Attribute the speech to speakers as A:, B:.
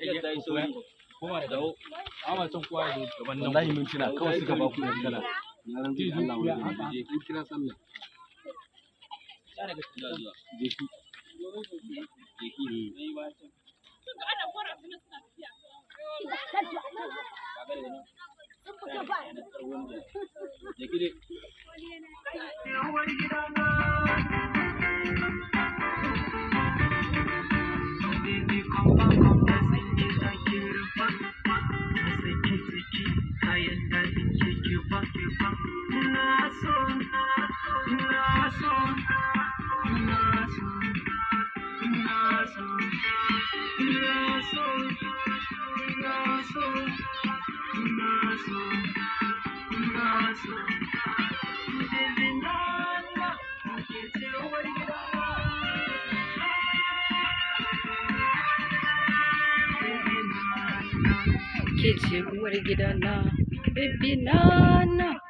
A: yadda yi sauri kowa da dawo amma son kowa ya zo gaban nan
B: wallahi mun tuna kawai suka ba ku yan kala na ran da Allah wani je kin kira sallah
A: ya daga cikin zuwa
B: je ki
C: Ke ce uwar gidana, baby nana.